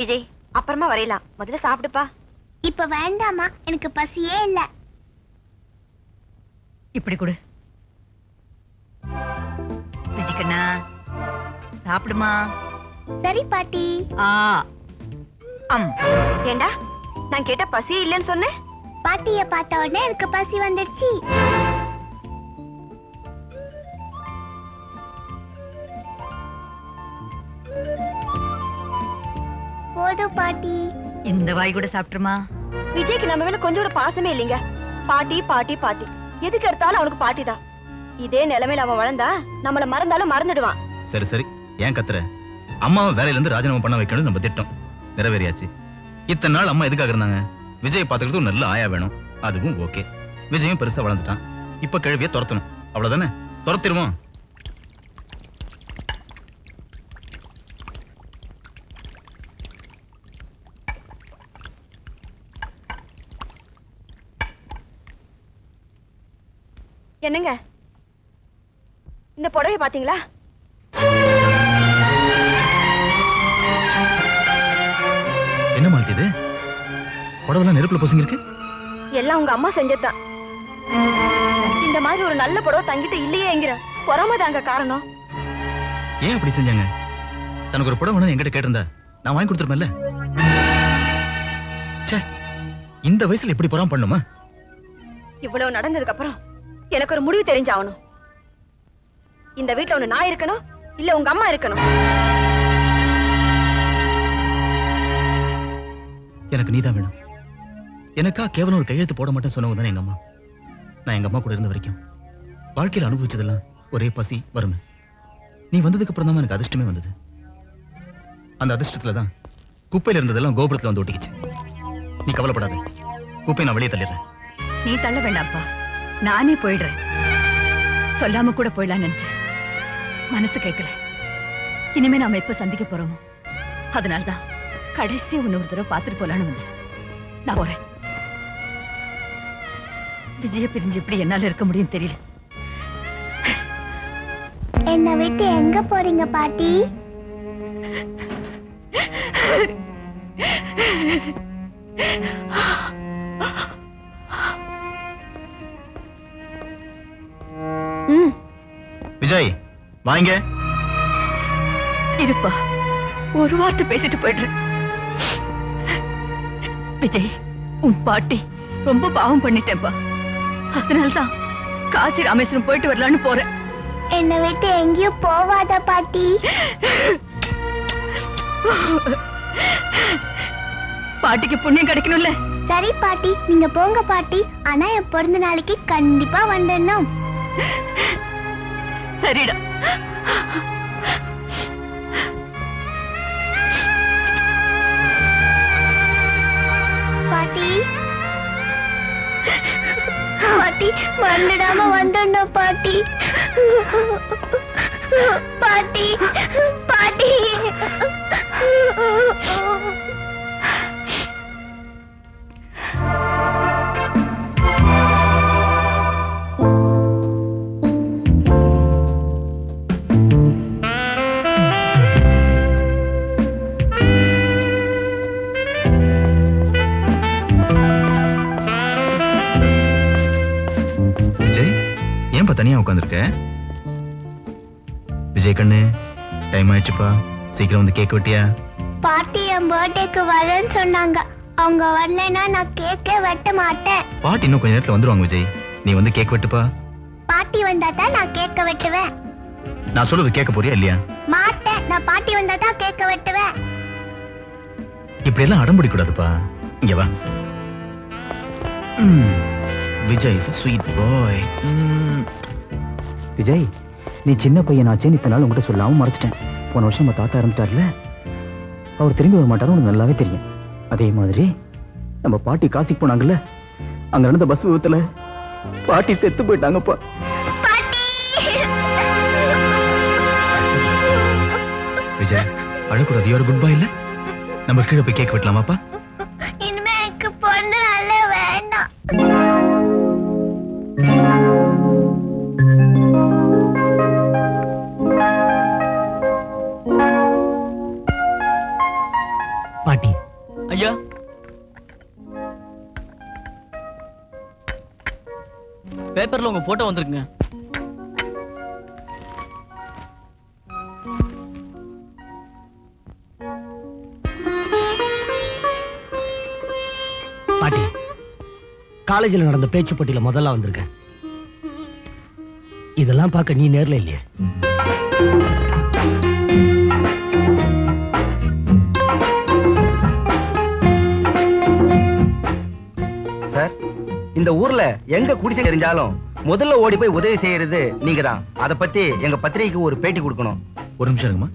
விஜய் அப்புறமா வரையலாம், முதல்ல சாப்பிடுப்பா. இப்ப வேண்டாமா, எனக்கு பசியே இல்ல. இப்படி கொடு. விஜய் கண்ணா சாப்பிடுமா. சரி பாட்டி. ஏண்டா நான் கேட்ட பசியே இல்லைன்னு சொன்னேன். பாட்டிய பார்த்த உடனே எனக்கு பசி வந்துடுச்சு. போதும் பாட்டி. இந்த வாய் கூட சாப்பிட்டுருமா. விஜய்க்கு நம்ம மேல கொஞ்சம் கூட பாசமே இல்லைங்க. பாட்டி பாட்டி பாட்டி, எதுக்கு எடுத்தாலும் அவனுக்கு பாட்டி தான். இதே நிலைமையில அவன் வளர்ந்தா நம்மள மறந்தாலும் மறந்துடுவான். சரி சரி, ஏன் கத்துற? அம்மாவை வேலையில இருந்து ராஜினாமா பண்ண வைக்கணும் நம்ம திட்டம் நிறைவேறியாச்சு. இத்தனை நாள் அம்மா எதுக்காக இருந்தாங்க? விஜய் பாத்துக்கிறது ஒரு நல்ல ஆயா வேணும், அதுவும் ஓகே. விஜயும் பெருசா வளர்ந்துட்டான், இப்ப கிழவிய துரத்தணும், அவ்வளவுதானே? துரத்திடுவோம். என்னங்க இந்த புடவை பாத்தீங்களா? என்ன மால்டி இது? புடவெல்லாம் நெருப்புல பொசுங்கி இருக்கு. எல்லாம் உங்க அம்மா செஞ்சதுதான். இந்த மாதிரி ஒரு நல்ல புடவை தங்கிட்டு இல்லையே என்கிற பொறாம தாங்க காரணம். ஏன் அப்படி செஞ்சாங்க? தனக்கு ஒரு புடவை என்கிட்ட கேட்டிருந்தா நான் வாங்கி கொடுத்துருப்பேன்ல. இந்த வயசுல எப்படி பொறாம பண்ணுமா? இவ்வளவு நடந்ததுக்கு அப்புறம் எனக்கு ஒரு முடிவு தெரிஞ்சாகணும். இந்த வீட்டுல ஒண்ணு நான் இருக்கணும், இல்ல உங்க அம்மா இருக்கணும். எனக்கு நீதான் வேணும். எனக்கா கேவலம் ஒரு கையெழுத்து போட மாட்டேன்னு சொன்னவங்க தானே எங்க அம்மா. நான் எங்க அம்மா கூட இருந்த வரைக்கும் வாழ்க்கையில் அனுபவிச்சதெல்லாம் ஒரே பசி, வறுமை. நீ வந்ததுக்கு அப்புறம் தான் எனக்கு அதிர்ஷ்டமே வந்தது. அந்த அதிர்ஷ்டத்துலதான் குப்பையில இருந்ததெல்லாம் கோபுரத்துல வந்து ஒட்டிக்கிச்சு. நீ கவலைப்படாத, குப்பை நான் வெளியே தள்ளிடுறேன். நீ தள்ள வேண்டாம்ப்பா, நானே போயிடுறேன். சொல்லாம கூட போயிடலான்னு நினைச்சேன், மனசு கேட்கல. இனிமே நாம எப்ப சந்திக்க போறோமோ அதனால்தான் கடைசி ஒன்னு ஒரு தடவை பார்த்துட்டு போலான்னு வந்தேன். நான் போறேன். விஜய பிரிஞ்சு எப்படி என்னால இருக்க முடியும் தெரியல. என்னை விட்டு எங்க போறீங்க பாட்டி? விஜய் வாங்க. இருப்பா, ஒரு வார்த்தை பேசிட்டு போயிடுறேன். விஜய், உன் பாட்டி ரொம்ப பாவம் பண்ணிட்டேன்பா. அதனால்தான் காசி ராமேஸ்வரம் போயிட்டு வரலான்னு போறேன். என்னை விட்டு எங்கேயும் போவாத பாட்டி. பாட்டிக்கு புண்ணியம் கிடைக்கணும்ல. சரி பாட்டி, நீங்க போங்க பாட்டி. ஆனா என் பிறந்த நாளைக்கு கண்டிப்பா வந்துடணும். சரிடா. பாட்டி பாட்டி, வந்துடாம வந்துடணும் பாட்டி. பாட்டி பாட்டி. ஏன்பா தனியா உட்காந்துருக்க? விஜய் கண்ணு, டைம் ஆயிடுச்சுப்பா, சீக்கிரம் வந்து கேக் வெட்டியா? பாட்டி என் பர்த்டேக்கு வரேன்னு சொன்னாங்க. அவங்க வரலைன்னா நான் கேக்கே வெட்ட மாட்டேன். பாட்டி இன்னும் கொஞ்ச நேரத்துல வந்துருவாங்க விஜய், நீ வந்து கேக் வெட்டுப்பா. பாட்டி வந்தா தான் நான் கேக்க வெட்டுவேன். நான் சொல்றது கேட்க போறியா இல்லையா? மாட்டேன், நான் பாட்டி வந்தா தான் கேக்க வெட்டுவேன். இப்படி எல்லாம் அடம் பிடிக்க கூடாதுப்பா. இங்க வா. Vijay is a sweet boy. Vijay, நீ சின்ன பையனாச்சே இத்தனை நாள் உங்ககிட்ட சொல்லாம மறைச்சிட்டேன். போன வருஷம் நம்ம தாத்தா இறந்துட்டார்ல, அவர் திரும்பி வர மாட்டாரு உனக்கு நல்லாவே தெரியும். அதே மாதிரி நம்ம பாட்டி காசிக்கு போனாங்கல்ல, அங்க நடந்த பஸ் விபத்துல பாட்டி செத்து போயிட்டாங்கப்பா. விஜய் அழக்கூடாது, யூ ஆர் குட் பாய் இல்ல? நம்ம கீழே போய் கேக் வெட்டலாமாப்பா? இனிமே எனக்கு பொண்ணு நல்ல வேண்டாம். பாட்டி ஐயா பேப்பர்ல உங்க போட்டோ வந்திருக்குங்க. பாட்டி காலேஜில் நடந்த பேச்சு போட்டியில முதல்ல வந்திருக்கேன். இதெல்லாம் பார்க்க நீ நேர்ல இல்லையே. சார், இந்த ஊர்ல எங்க குடிசை தெரிஞ்சாலும் முதல்ல ஓடி போய் உதவி செய்யறது நீங்க தான். அத பத்தி எங்க பத்திரிகைக்கு ஒரு பேட்டி கொடுக்கணும். ஒரு நிமிஷம் இருக்குமா?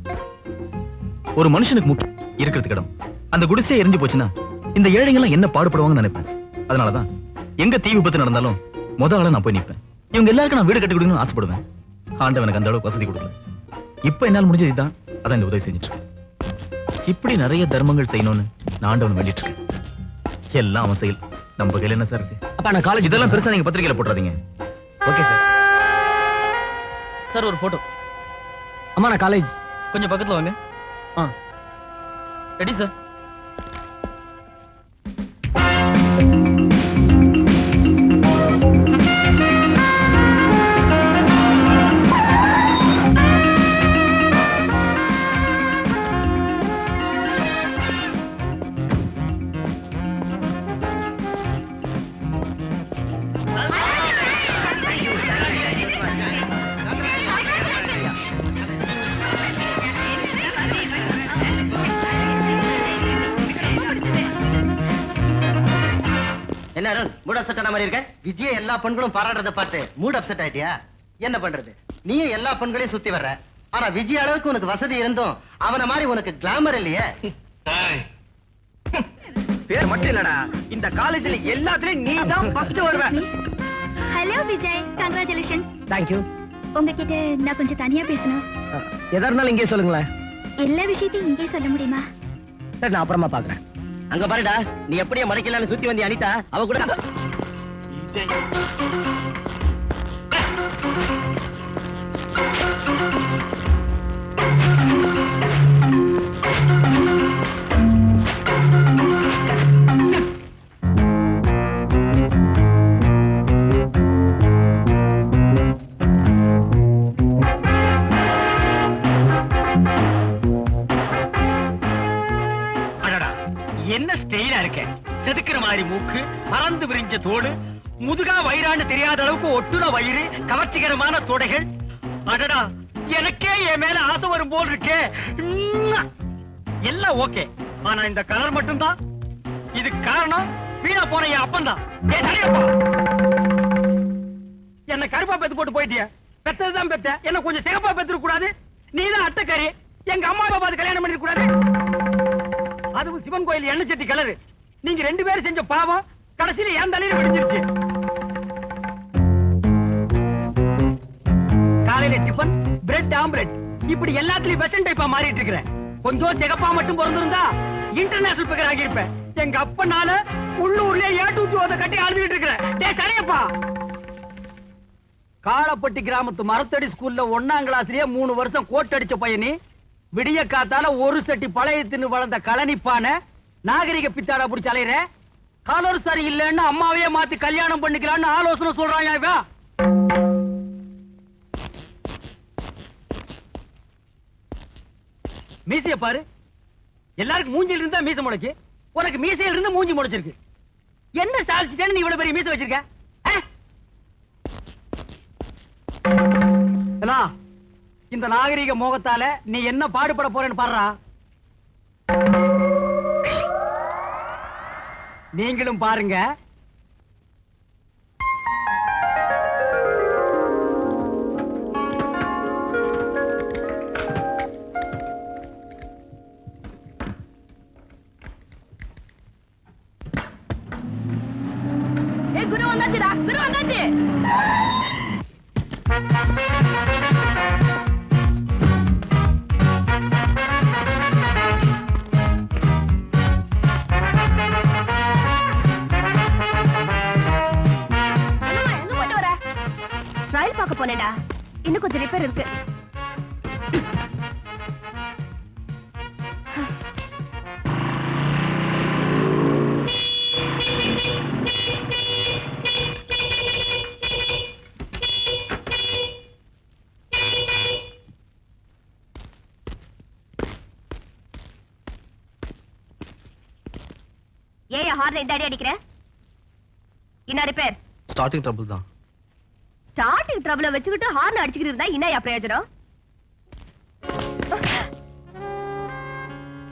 ஒரு மனுஷனுக்கு முக்கியம் இருக்கிறதுக்கு இடம். அந்த குடிசை எரிஞ்சு போச்சுன்னா இந்த ஏழைங்க எல்லாம் என்ன பாடுபடுவாங்கன்னு நினைப்பேன். அதனாலதான் எங்க தீ விபத்து நடந்தாலும் முதல்ல நான் போய் நிற்பேன். இவங்க எல்லாருக்கும் நான் வீடு கட்டி கொடுக்கணும்னு ஆசைப்படுவேன். ஆண்டவனுக்கு அந்த அளவுக்கு வசதி கொடுக்கல. இப்ப என்னால் முடிஞ்சது இதுதான். அதான் இந்த உதவி செஞ்சுட்டு இருக்கேன். இப்படி நிறைய தர்மங்கள் செய்யணும்னு நான் ஆண்டவன் வேண்டிட்டு இருக்கேன். எல்லாம் அவன் செயல். நம்ம கையில என்ன சார் இருக்கு? அப்ப நான் காலேஜ் இதெல்லாம் பெருசா நீங்க பத்திரிகையில போட்டுறாதீங்க. Okay sir. சார் ஒரு போட்டோ. அம்மா நான் காலேஜ். கொஞ்சம் பக்கத்துல வாங்க. Ready sir. என்ன அருண், மூட் அப்செட் ஆன மாதிரி இருக்க? விஜய எல்லா பெண்களும் பாராட்டுறத பார்த்து மூட் அப்செட் ஆயிட்டியா? என்ன பண்றது, நீயும் எல்லா பெண்களையும் சுத்தி வர்ற. ஆனா விஜய் அளவுக்கு உனக்கு வசதி இருந்தும் அவன மாதிரி உனக்கு கிளாமர் இல்லையே. பேர் மட்டும் இல்லடா, இந்த காலேஜ்ல எல்லாத்துலயும் நீ தான் ஃபர்ஸ்ட் வருவ. Hello Vijay, congratulation. தேங்க்யூ. உங்ககிட்ட நான் கொஞ்சம் தனியா பேசணும். எதா இருந்தாலும் இங்கே சொல்லுங்களேன். எல்லா விஷயத்தையும் இங்கே சொல்ல முடியுமா? சரி, நான் அப்புறமா பாக்குறேன். அங்க பாருடா, நீ எப்படியே மறைக்கலாம்னு சுத்தி வந்தி அனிதா அவ கூட. என்ன ஸ்டைலா இருக்க? செதுக்கிற மாதிரி மூக்கு, பறந்து விரிஞ்ச தோடு, முதுகா வயிறான்னு தெரியாத அளவுக்கு ஒட்டுற வயிறு, கவர்ச்சிகரமான தொடைகள். அடடா, எனக்கே என் மேல ஆசை வரும் போல் இருக்கே. எல்லாம் ஓகே, ஆனா இந்த கலர் மட்டும்தான். இதுக்கு காரணம் வீணா போன என் அப்பன் தான். என்ன கருப்பா பெத்து போட்டு போயிட்டிய. பெத்ததுதான் பெத்த, என்ன கொஞ்சம் சிகப்பா பெத்துக்க கூடாது? நீதான் அட்டக்காரி, எங்க அம்மா அப்பா பார்த்து கல்யாணம் பண்ணிக்க கூடாது? அதுவும் சிவன் கோயில் எண்ணெய் சட்டி கலரு. நீங்க ரெண்டு பேரும் செஞ்ச பாவம் கடைசியில என் தலையில விடிஞ்சிருச்சு. காலையில டிபன், பிரெட் ஆம்லெட், இப்படி எல்லாத்துலயும் வெஸ்டர்ன் டைப்பா மாறிட்டு இருக்கிறேன். கொஞ்சம் சிகப்பா மட்டும் பிறந்திருந்தா இன்டர்நேஷனல் பிகர் ஆகியிருப்பேன். எங்க அப்பனால உள்ளூர்ல ஏட்டூத்தி கட்டி அழுதுகிட்டு இருக்கிறேன். டேய் சரியப்பா, காளப்பட்டி கிராமத்து மரத்தடி ஸ்கூல்ல 1ஆம் கிளாஸ்லயே 3 வருஷம் கோட் அடிச்ச பையனி, விடிய காத்தால ஒரு சட்டி பழைய தின்னு வளர்ந்த கலனிப்பான நாகரிக பித்தாடா புடிச்சு அலையிற. காலர் சரி இல்லைன்னு அம்மாவையே மாத்தி கல்யாணம் பண்ணிக்கலான்னு ஆலோசனை சொல்றாயா இவன். மீசைய பாரு, எல்லாருக்கும் மூஞ்சில இருந்தா மீசை முளைக்கு, உனக்கு மீசையில இருந்து மூஞ்சி முளைச்சிருக்கு. என்ன சாதிச்சுட்டேன்னு நீ இவ்வளவு பெரிய மீசை வச்சிருக்க? இந்த நாகரிக மோகத்தால நீ என்ன பாடுபட போறேன்னு பாடுறா. நீங்களும் பாருங்க. குரு வந்தாச்சுடா, குரு வந்தாச்சு. பார்க்க போனேடா, இன்னும் கொஞ்சம் ரிப்பேர் இருக்கு. ஏன் ஹார்ன் இந்த அடி அடிக்கிற? என்ன ரிப்பேர்? ஸ்டார்டிங் ட்ரபிள் தான். ஸ்டார்டிங் ட்ரபிள வச்சுக்கிட்டு ஹார்ன் அடிச்சுக்கிட்டு இருந்தா என்ன பிரயோஜனம்?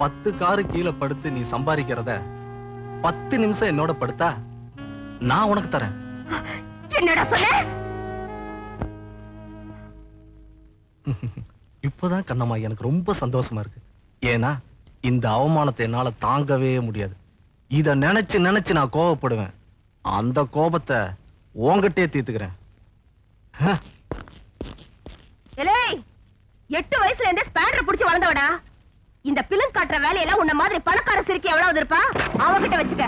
10 காரு கீழே படுத்து நீ சம்பாதிக்கிறத 10 நிமிஷம் என்னோட படுத்தா நான் உனக்கு தரேன். என்னடா சொன்ன? இப்போதான் கண்ணம்மா எனக்கு ரொம்ப சந்தோஷமா இருக்கு. ஏன்னா இந்த அவமானத்தை என்னால தாங்கவே முடியாது. இத நினைச்சு நினைச்சு நான் கோபப்படுவேன். அந்த கோபத்தை உன்கிட்டே தீர்த்துக்கிறேன். ஏய், 8 வயசுல இருந்தே ஸ்பேடர் புடிச்சு வளர்ந்தவடா. இந்த பிலன் காட்டுற வேலையெல்லாம் உன்ன மாதிரி பணக்கார சிரிக்கி எவ்வளவு இருப்பா அவகிட்ட வச்சுக்க.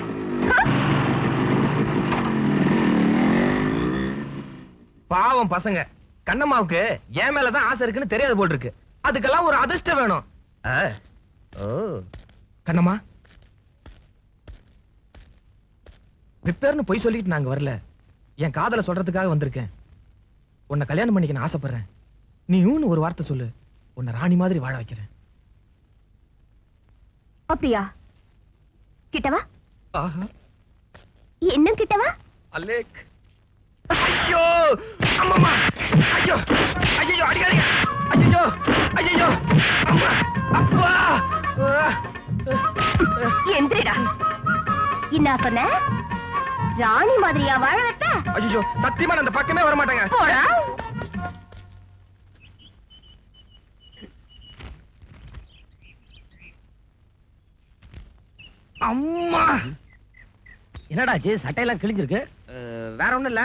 பாவம் பசங்க, கண்ணம்மாவுக்கு என் மேலதான் ஆசை இருக்குன்னு தெரியாது போல் இருக்கு. அதுக்கெல்லாம் ஒரு அதிர்ஷ்டம் வேணும். ஓ கண்ணம்மா, ரிப்பேர்னு பொய் சொல்லிட்டு நாங்க வரல. என் காதலை சொல்றதுக்காக வந்திருக்கேன். உன்னை கல்யாணம் பண்ணிக்க நான் ஆசைப்படுறேன். நீ ஒரு வார்த்தை சொல்லு, உன்னை ராணி மாதிரி வாழ வைக்கிறேன். அப்படியா? கிட்டவா? ஆஹா, என்ன கிட்டவா? அலேக். ஐயோ அம்மா, ஐயோ ஐயோ அடிக்காதீங்க. ஐயோ ஐயோ அம்மா, அப்பா. எந்திரிடா. என்ன சொன்ன? ராணி மாதிரியா வாழ வைக்க? ஐயோ சத்தியமா நான் அந்த பக்கமே வர மாட்டேங்க. போடா. அம்மா, என்னடாச்சு சட்டையெல்லாம் கிழிஞ்சிருக்கு? வேற ஒண்ணும் இல்ல,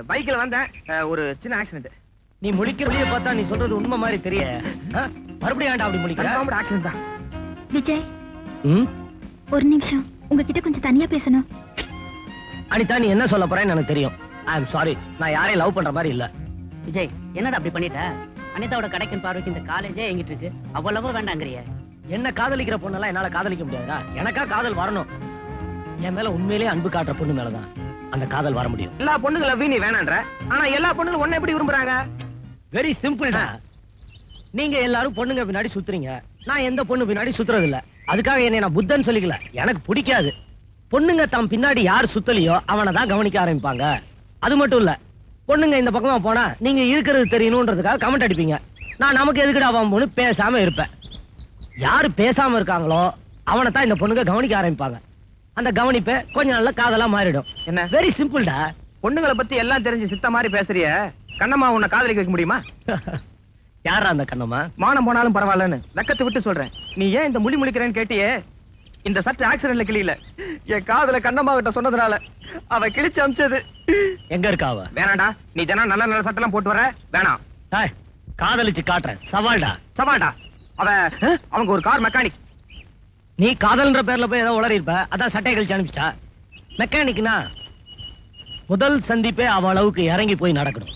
பைக்ல வந்தேன், ஒரு சின்ன ஆக்சிடென்ட். நீ முழிக்க வெளியே பார்த்தா நீ சொல்றது உண்மை மாதிரி தெரிய. மறுபடியும் ஏன்டா அப்படி முழிக்கிற? ஆக்சிடென்ட் தான். விஜய், ஒரு நிமிஷம் உங்ககிட்ட கொஞ்சம் தனியா பேசணும். அனிதா, நீ என்ன சொல்ல போறேன்னு எனக்கு தெரியும். ஐ எம் சாரி, நான் யாரையும் லவ் பண்ற மாதிரி இல்ல. விஜய், என்னடா அப்படி பண்ணிட்ட? அனிதாவோட கடைக்கும் பார்வைக்கு இந்த காலேஜே எங்கிட்டு இருக்கு. அவ்வளவு வேண்டாங்கிறிய? என்ன காதலிக்கிற பொண்ணெல்லாம் என்னால காதலிக்க முடியாதா? எனக்கா காதல் வரணும். என் மேல உண்மையிலேயே அன்பு காட்டுற பொண்ணு மேலதான் அந்த காதல் வர முடியும். எல்லா பொண்ணுங்க லவ் நீ வேணான்ற, ஆனா எல்லா பொண்ணுங்களும் ஒண்ணு எப்படி விரும்புறாங்க? வெரி சிம்பிள்டா. நீங்க எல்லாரும் பொண்ணுங்க பின்னாடி சுத்துறீங்க, நான் எந்த பொண்ணு பின்னாடி சுத்துறது இல்ல. அதுக்காக என்னை நான் புத்தன் சொல்லிக்கல, எனக்கு பிடிக்காது. பொண்ணுங்க தம் பின்னாடி யார் சுத்தலையோ அவனை தான் கவனிக்க ஆரம்பிப்பாங்க. அது மட்டும் இல்ல, பொண்ணுங்க இந்த பக்கமா போனா நீங்க இருக்கிறது தெரியணும்ன்றதுக்காக கமெண்ட் அடிப்பீங்க. நான் நமக்கு எதுக்குடா அவன் பொண்ணு பேசாம இருப்பேன். யாரு பேசாம இருக்காங்களோ அவனை தான் இந்த பொண்ணுங்க கவனிக்க ஆரம்பிப்பாங்க. அந்த கவனிப்பை கொஞ்ச நாள்ல காதலா மாறிடும். என்ன வெரி சிம்பிள்டா. பொண்ணுங்களை பத்தி எல்லாம் தெரிஞ்சு சித்த மாதிரி பேசுறிய, கண்ணம்மா உன்னை காதலிக்க வைக்க முடியுமா? யாரா அந்த கண்ணம்மா? மானம் போனாலும் பரவாயில்லன்னு வெக்கத்தை விட்டு சொல்றேன். நீ ஏன் இந்த முழி முழிக்கிறேன்னு கேட்டியே, இந்த சட்டை ஆக்சிடென்ட்ல கிளியில என் காதல கண்ணம்மா கிட்ட சொன்னதுனால அவ கிழிச்சு அமிச்சது. எங்க இருக்கா அவ? வேணாண்டா, நீ தினம் நல்ல நல்ல சட்டெல்லாம் போட்டு வர வேணாம். டேய், காதலிச்சு காட்டுறேன், சவால்டா. சவால்டா. அவங்க ஒரு கார் மெக்கானிக். நீ காதல்ன்ற பேர்ல போய் ஏதோ உளறி இருப்ப, அதான் சட்டை கழிச்சு அனுப்பிச்சிட்டா. மெக்கானிக்னா முதல் சந்திப்பே அவ அளவுக்கு இறங்கி போய் நடக்கணும்.